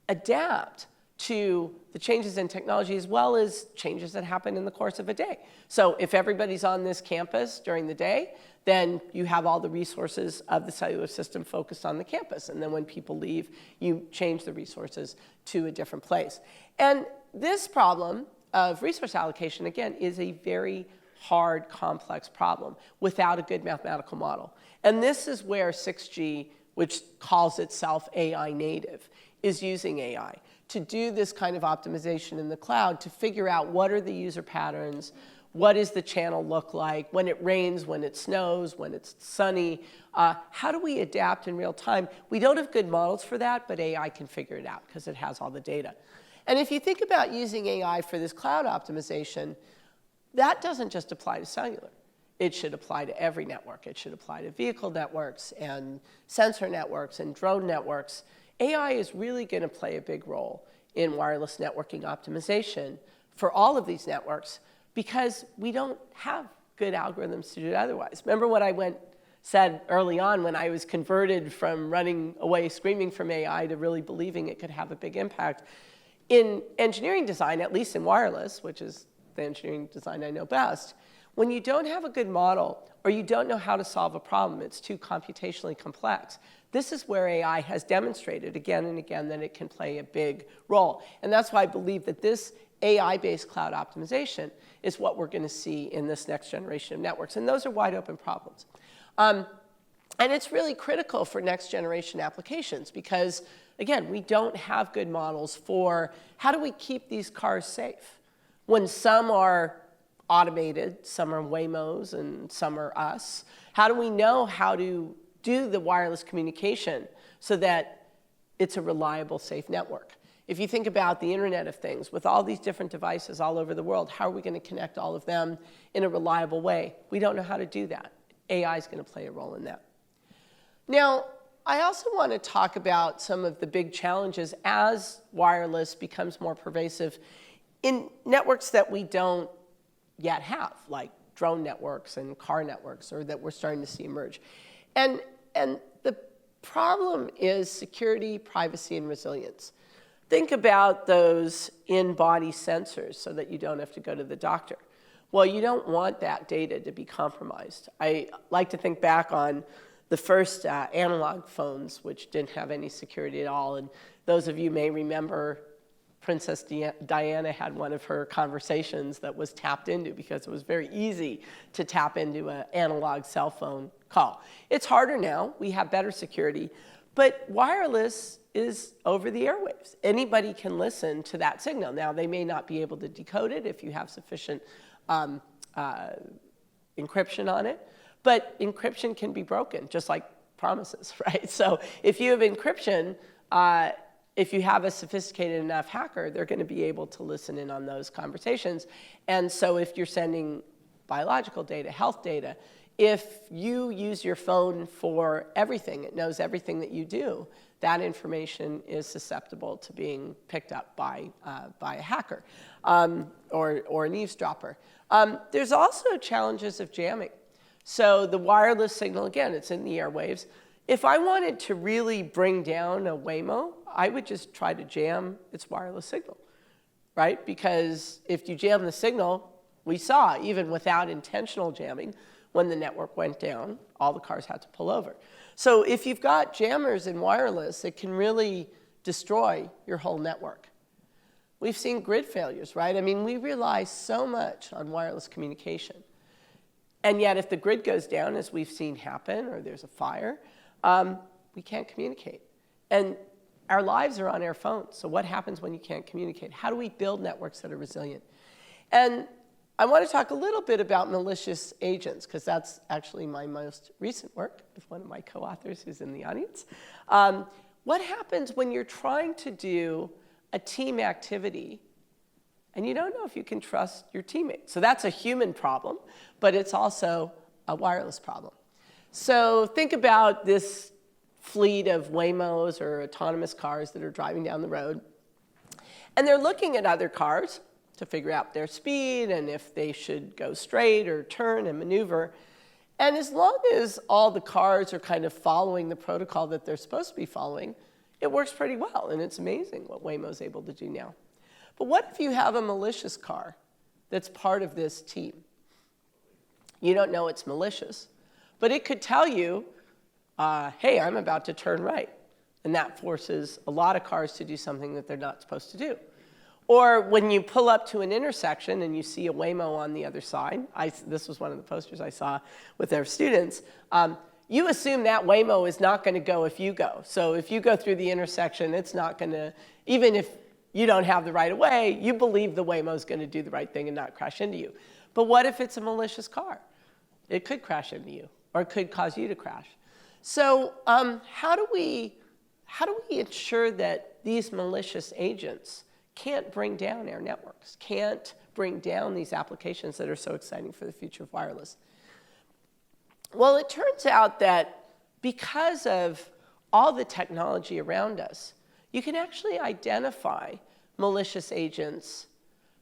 adapt to the changes in technology as well as changes that happen in the course of a day. So if everybody's on this campus during the day, then you have all the resources of the cellular system focused on the campus. And then when people leave, you change the resources to a different place. And this problem of resource allocation, again, is a very hard, complex problem without a good mathematical model. And this is where 6G, which calls itself AI native, is using AI to do this kind of optimization in the cloud to figure out what are the user patterns, what does the channel look like, when it rains, when it snows, when it's sunny. How do we adapt in real time? We don't have good models for that, but AI can figure it out because it has all the data. And if you think about using AI for this cloud optimization, that doesn't just apply to cellular. It should apply to every network. It should apply to vehicle networks and sensor networks and drone networks. AI is really going to play a big role in wireless networking optimization for all of these networks because we don't have good algorithms to do it otherwise. Remember what I said early on when I was converted from running away screaming from AI to really believing it could have a big impact? In engineering design, at least in wireless, which is the engineering design I know best, when you don't have a good model or you don't know how to solve a problem, it's too computationally complex. This is where AI has demonstrated again and again that it can play a big role. And that's why I believe that this AI-based cloud optimization is what we're going to see in this next generation of networks. And those are wide open problems. And it's really critical for next generation applications because, again, we don't have good models for how do we keep these cars safe when some are automated. Some are Waymos and some are us. How do we know how to do the wireless communication so that it's a reliable, safe network? If you think about the Internet of Things, with all these different devices all over the world, how are we going to connect all of them in a reliable way? We don't know how to do that. AI is going to play a role in that. Now, I also want to talk about some of the big challenges as wireless becomes more pervasive in networks that we don't yet have, like drone networks and car networks, or that we're starting to see emerge. And the problem is security, privacy, and resilience. Think about those in-body sensors so that you don't have to go to the doctor. Well, you don't want that data to be compromised. I like to think back on the first analog phones, which didn't have any security at all. And those of you may remember Princess Diana had one of her conversations that was tapped into because it was very easy to tap into an analog cell phone call. It's harder now. We have better security. But wireless is over the airwaves. Anybody can listen to that signal. Now, they may not be able to decode it if you have sufficient encryption on it. But encryption can be broken, just like promises, right? So if you have encryption, if you have a sophisticated enough hacker, they're going to be able to listen in on those conversations. And so if you're sending biological data, health data, if you use your phone for everything, it knows everything that you do, that information is susceptible to being picked up by a hacker or an eavesdropper. There's also challenges of jamming. So the wireless signal, again, it's in the airwaves. If I wanted to really bring down a Waymo, I would just try to jam its wireless signal, right? Because if you jam the signal, we saw, even without intentional jamming, when the network went down, all the cars had to pull over. So if you've got jammers in wireless, it can really destroy your whole network. We've seen grid failures, right? I mean, we rely so much on wireless communication. And yet, if the grid goes down, as we've seen happen, or there's a fire, we can't communicate. And our lives are on our phones. So what happens when you can't communicate? How do we build networks that are resilient? And I want to talk a little bit about malicious agents, because that's actually my most recent work with one of my co-authors who's in the audience. What happens when you're trying to do a team activity and you don't know if you can trust your teammates? So that's a human problem, but it's also a wireless problem. So think about this fleet of Waymos or autonomous cars that are driving down the road. And they're looking at other cars to figure out their speed and if they should go straight or turn and maneuver. And as long as all the cars are kind of following the protocol that they're supposed to be following, it works pretty well. And it's amazing what Waymo's able to do now. But what if you have a malicious car that's part of this team? You don't know it's malicious, but it could tell you, hey, I'm about to turn right. And that forces a lot of cars to do something that they're not supposed to do. Or when you pull up to an intersection and you see a Waymo on the other side, this was one of the posters I saw with our students, you assume that Waymo is not going to go if you go. So if you go through the intersection, it's not going to, even if you don't have the right of way, you believe the Waymo is going to do the right thing and not crash into you. But what if it's a malicious car? It could crash into you, or it could cause you to crash. So how do we ensure that these malicious agents can't bring down our networks, can't bring down these applications that are so exciting for the future of wireless? Well, it turns out that because of all the technology around us, you can actually identify malicious agents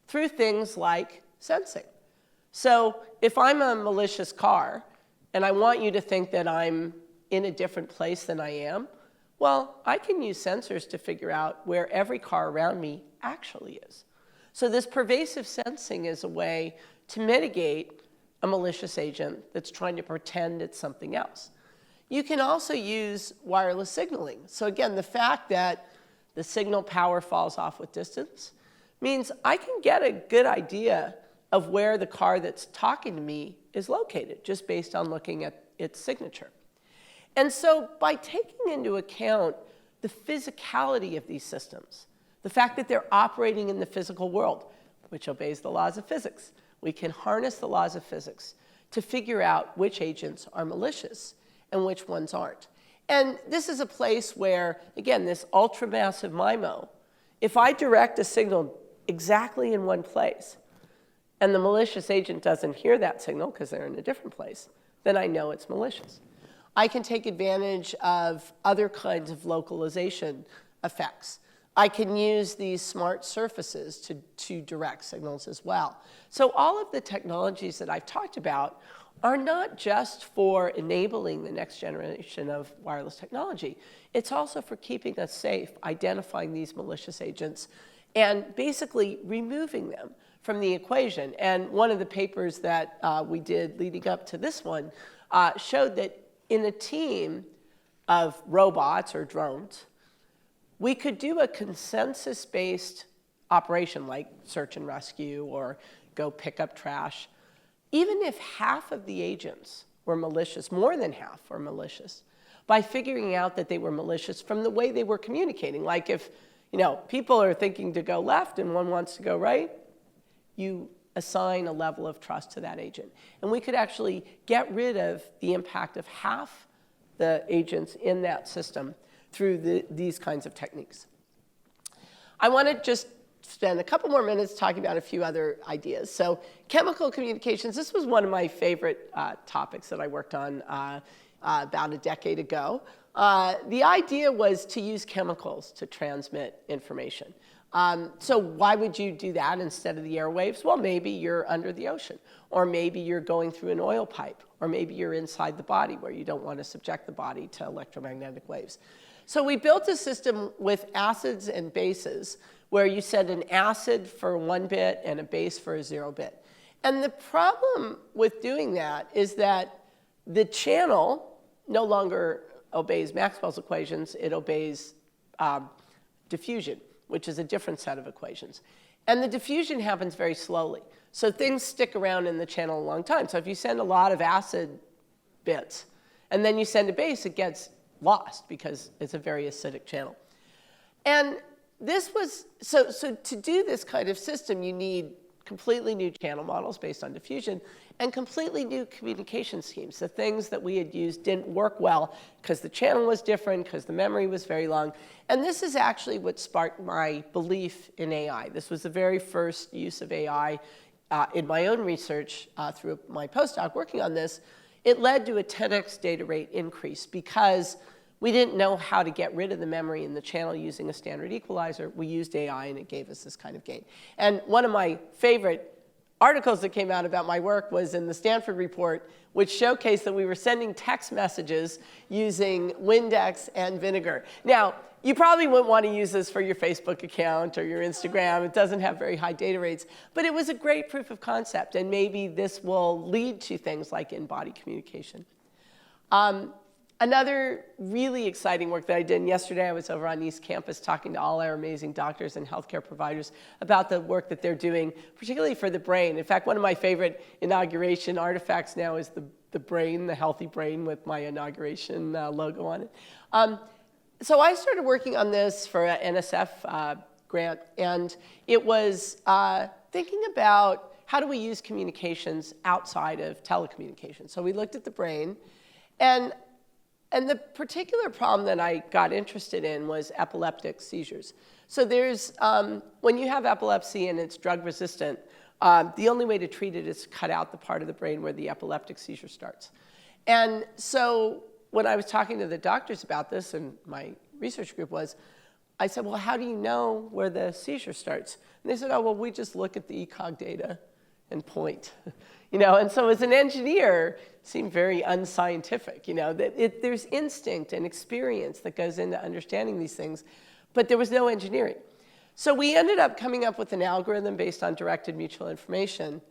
through things like sensing. So if I'm a malicious car and I want you to think that I'm in a different place than I am, well, I can use sensors to figure out where every car around me actually is. So this pervasive sensing is a way to mitigate a malicious agent that's trying to pretend it's something else. You can also use wireless signaling. So again, the fact that the signal power falls off with distance means I can get a good idea of where the car that's talking to me is located, just based on looking at its signature. And so by taking into account the physicality of these systems, the fact that they're operating in the physical world, which obeys the laws of physics. We can harness the laws of physics to figure out which agents are malicious and which ones aren't. And this is a place where, again, this ultramassive MIMO, if I direct a signal exactly in one place, and the malicious agent doesn't hear that signal because they're in a different place, then I know it's malicious. I can take advantage of other kinds of localization effects. I can use these smart surfaces to direct signals as well. So all of the technologies that I've talked about are not just for enabling the next generation of wireless technology. It's also for keeping us safe, identifying these malicious agents, and basically removing them from the equation. And one of the papers that we did leading up to this one showed that in a team of robots or drones, we could do a consensus-based operation like search and rescue or go pick up trash. Even if half of the agents were malicious, more than half were malicious, by figuring out that they were malicious from the way they were communicating. Like if, people are thinking to go left and one wants to go right, you assign a level of trust to that agent. And we could actually get rid of the impact of half the agents in that system through these kinds of techniques. I want to just spend a couple more minutes talking about a few other ideas. So chemical communications, this was one of my favorite topics that I worked on about a decade ago. The idea was to use chemicals to transmit information. So why would you do that instead of the airwaves? Well, maybe you're under the ocean, or maybe you're going through an oil pipe, or maybe you're inside the body where you don't want to subject the body to electromagnetic waves. So we built a system with acids and bases where you send an acid for 1 bit and a base for a 0 bit. And the problem with doing that is that the channel no longer obeys Maxwell's equations, it obeys diffusion, which is a different set of equations. And the diffusion happens very slowly. So things stick around in the channel a long time. So if you send a lot of acid bits and then you send a base, it gets lost because it's a very acidic channel. And this was, so to do this kind of system, you need completely new channel models based on diffusion and completely new communication schemes. The things that we had used didn't work well because the channel was different, because the memory was very long. And this is actually what sparked my belief in AI. This was the very first use of AI in my own research through my postdoc working on this. It led to a 10x data rate increase because we didn't know how to get rid of the memory in the channel using a standard equalizer. We used AI, and it gave us this kind of gain. And one of my favorite articles that came out about my work was in the Stanford report, which showcased that we were sending text messages using Windex and vinegar. Now, you probably wouldn't want to use this for your Facebook account or your Instagram. It doesn't have very high data rates. But it was a great proof of concept, and maybe this will lead to things like in-body communication. Another really exciting work that I did, and yesterday I was over on East Campus talking to all our amazing doctors and healthcare providers about the work that they're doing, particularly for the brain. In fact, one of my favorite inauguration artifacts now is the brain, the healthy brain with my inauguration logo on it. So I started working on this for an NSF grant, and it was thinking about how do we use communications outside of telecommunications. So we looked at the brain, and the particular problem that I got interested in was epileptic seizures. So there's, when you have epilepsy and it's drug resistant, the only way to treat it is to cut out the part of the brain where the epileptic seizure starts. And so when I was talking to the doctors about this, and my research group was, I said, well, how do you know where the seizure starts? And they said, oh, well, we just look at the ECOG data and point. And so as an engineer, it seemed very unscientific, that there's instinct and experience that goes into understanding these things, but there was no engineering. So we ended up coming up with an algorithm based on directed mutual information,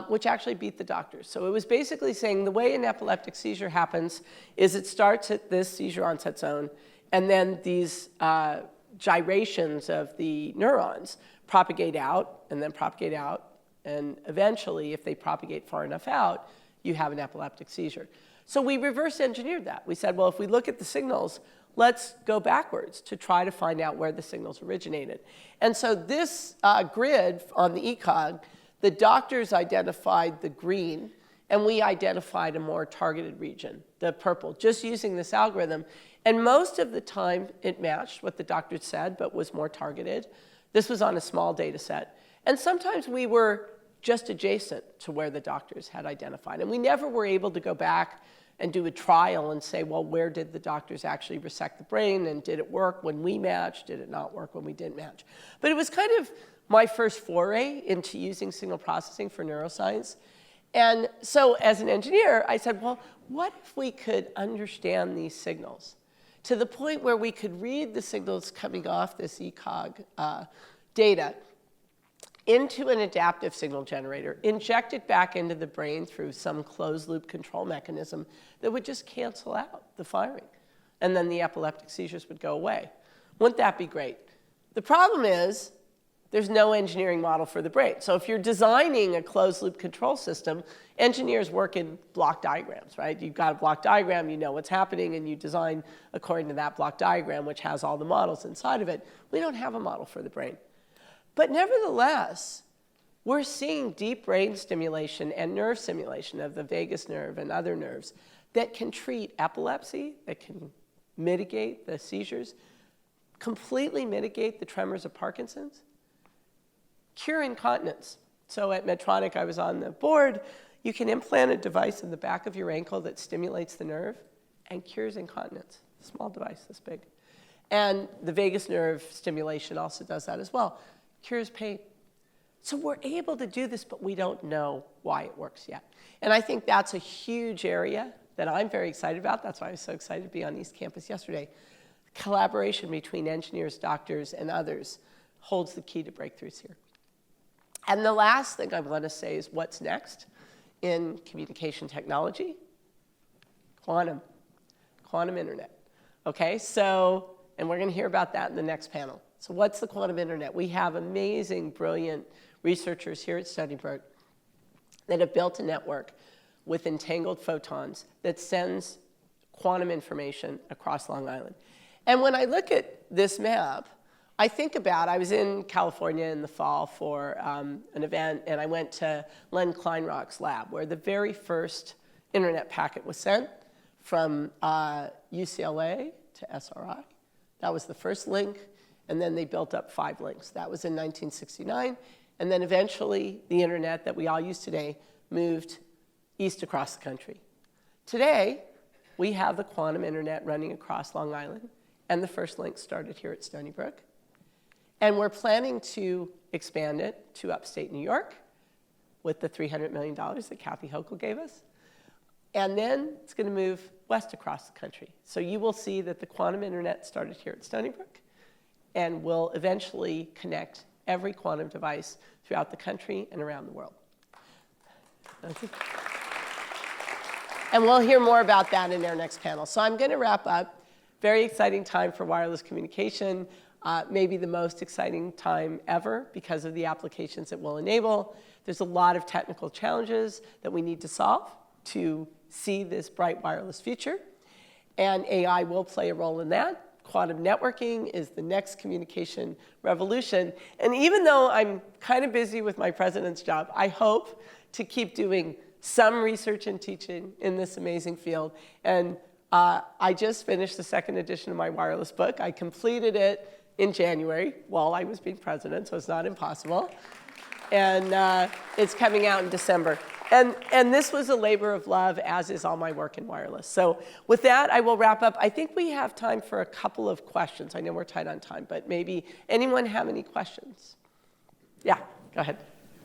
which actually beat the doctors. So it was basically saying the way an epileptic seizure happens is it starts at this seizure onset zone, and then these gyrations of the neurons propagate out, and then propagate out, and eventually, if they propagate far enough out, you have an epileptic seizure. So we reverse engineered that. We said, well, if we look at the signals, let's go backwards to try to find out where the signals originated. And so this grid on the ECOG, the doctors identified the green, and we identified a more targeted region, the purple, just using this algorithm. And most of the time, it matched what the doctors said, but was more targeted. This was on a small data set. And sometimes we were just adjacent to where the doctors had identified. And we never were able to go back and do a trial and say, well, where did the doctors actually resect the brain, and did it work when we matched? Did it not work when we didn't match? But it was kind of my first foray into using signal processing for neuroscience. And so as an engineer, I said, well, what if we could understand these signals to the point where we could read the signals coming off this ECOG data into an adaptive signal generator, inject it back into the brain through some closed loop control mechanism that would just cancel out the firing. And then the epileptic seizures would go away. Wouldn't that be great? The problem is there's no engineering model for the brain. So if you're designing a closed loop control system, engineers work in block diagrams, right? You've got a block diagram, you know what's happening, and you design according to that block diagram, which has all the models inside of it. We don't have a model for the brain. But nevertheless, we're seeing deep brain stimulation and nerve stimulation of the vagus nerve and other nerves that can treat epilepsy, that can mitigate the seizures, completely mitigate the tremors of Parkinson's, cure incontinence. So at Medtronic, I was on the board. You can implant a device in the back of your ankle that stimulates the nerve and cures incontinence. Small device, this big. And the vagus nerve stimulation also does that as well. Cures pain. So we're able to do this, but we don't know why it works yet. And I think that's a huge area that I'm very excited about. That's why I was so excited to be on East Campus yesterday. Collaboration between engineers, doctors, and others holds the key to breakthroughs here. And the last thing I want to say is what's next in communication technology? Quantum internet. Okay, so, and we're going to hear about that in the next panel. So what's the quantum internet? We have amazing, brilliant researchers here at Stony Brook that have built a network with entangled photons that sends quantum information across Long Island. And when I look at this map, I think about, I was in California in the fall for an event, and I went to Len Kleinrock's lab, where the very first internet packet was sent from UCLA to SRI. That was the first link. And then they built up 5 links. That was in 1969. And then eventually, the internet that we all use today moved east across the country. Today, we have the quantum internet running across Long Island. And the first link started here at Stony Brook. And we're planning to expand it to upstate New York with the $300 million that Kathy Hochul gave us. And then it's going to move west across the country. So you will see that the quantum internet started here at Stony Brook, and will eventually connect every quantum device throughout the country and around the world. Okay. And we'll hear more about that in our next panel. So I'm going to wrap up. Very exciting time for wireless communication, maybe the most exciting time ever because of the applications it will enable. There's a lot of technical challenges that we need to solve to see this bright wireless future, and AI will play a role in that. Quantum networking is the next communication revolution. And even though I'm kind of busy with my president's job, I hope to keep doing some research and teaching in this amazing field. And I just finished the 2nd edition of my wireless book. I completed it in January while I was being president, so it's not impossible. And it's coming out in December. And this was a labor of love, as is all my work in wireless. So with that, I will wrap up. I think we have time for a couple of questions. I know we're tight on time, but maybe anyone have any questions? Yeah, go ahead.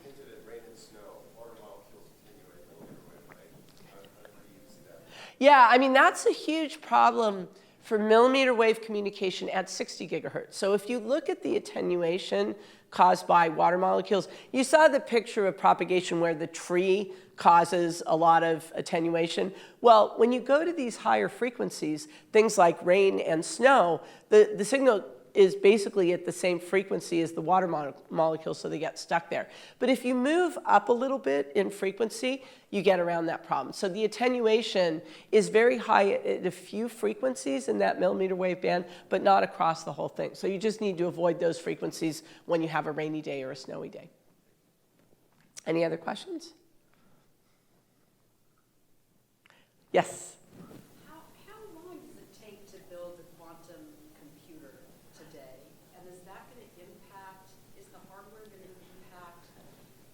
You hinted at rain and snow. Water molecules attenuate millimeter wave, right? How do you see that? Yeah, I mean, that's a huge problem for millimeter wave communication at 60 gigahertz. So if you look at the attenuation caused by water molecules, you saw the picture of propagation where the tree causes a lot of attenuation. Well, when you go to these higher frequencies, things like rain and snow, the signal is basically at the same frequency as the water molecules, so they get stuck there. But if you move up a little bit in frequency, you get around that problem. So the attenuation is very high at a few frequencies in that millimeter wave band, but not across the whole thing. So you just need to avoid those frequencies when you have a rainy day or a snowy day. Any other questions? Yes? How long does it take to build a quantum computer today? And is that going to impact, is the hardware going to impact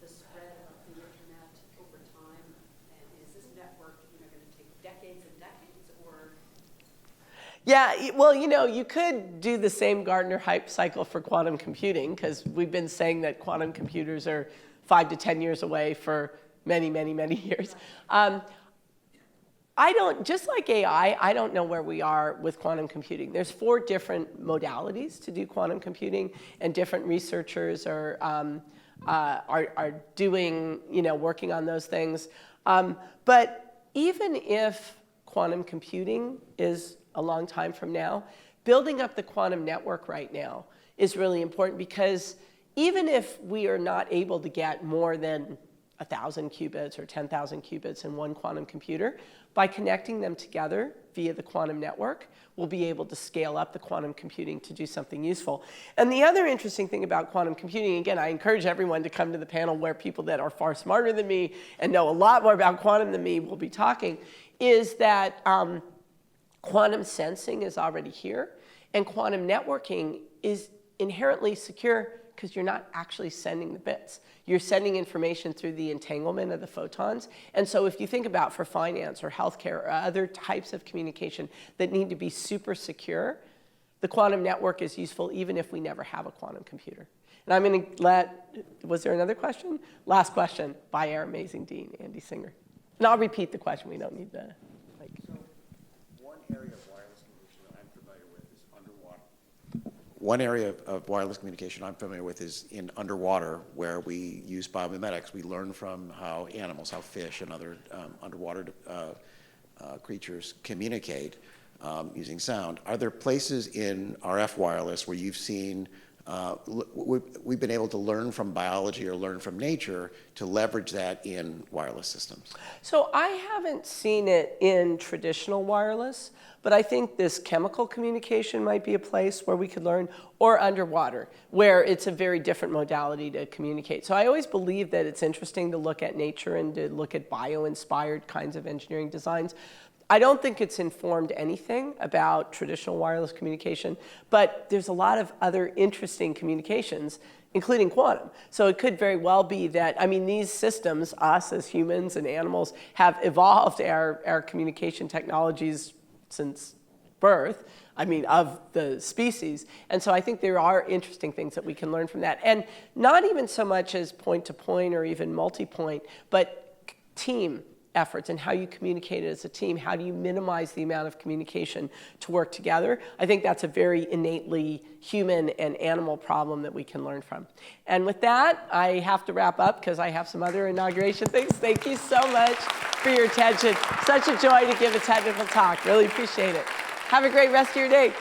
the spread of the internet over time? And is this network, going to take decades and decades, or? Yeah, well, you could do the same Gartner hype cycle for quantum computing, because we've been saying that quantum computers are 5 to 10 years away for many, many, many years. Just like AI, I don't know where we are with quantum computing. There's 4 different modalities to do quantum computing, and different researchers are doing, working on those things. But even if quantum computing is a long time from now, building up the quantum network right now is really important, because even if we are not able to get more than 1,000 qubits or 10,000 qubits in one quantum computer, by connecting them together via the quantum network, we'll be able to scale up the quantum computing to do something useful. And the other interesting thing about quantum computing, again, I encourage everyone to come to the panel where people that are far smarter than me and know a lot more about quantum than me will be talking, is that quantum sensing is already here, and quantum networking is inherently secure because you're not actually sending the bits. You're sending information through the entanglement of the photons. And so if you think about for finance or healthcare or other types of communication that need to be super secure, the quantum network is useful even if we never have a quantum computer. And I'm going to was there another question? Last question by our amazing dean, Andy Singer. And I'll repeat the question. We don't need the mic. So one area of wireless communication that I'm familiar with is underwater. One area of wireless communication I'm familiar with is in underwater, where we use biomimetics. We learn from how animals, how fish and other underwater creatures communicate using sound. Are there places in RF wireless where you've seen we've been able to learn from biology or learn from nature to leverage that in wireless systems? So I haven't seen it in traditional wireless, but I think this chemical communication might be a place where we could learn, or underwater, where it's a very different modality to communicate. So I always believe that it's interesting to look at nature and to look at bio-inspired kinds of engineering designs. I don't think it's informed anything about traditional wireless communication, but there's a lot of other interesting communications, including quantum. So it could very well be that, these systems, us as humans and animals, have evolved our communication technologies since birth, of the species. And so I think there are interesting things that we can learn from that. And not even so much as point-to-point or even multi-point, but team efforts and how you communicate as a team. How do you minimize the amount of communication to work together? I think that's a very innately human and animal problem that we can learn from. And with that, I have to wrap up because I have some other inauguration things. Thank you so much for your attention. Such a joy to give a technical talk. Really appreciate it. Have a great rest of your day.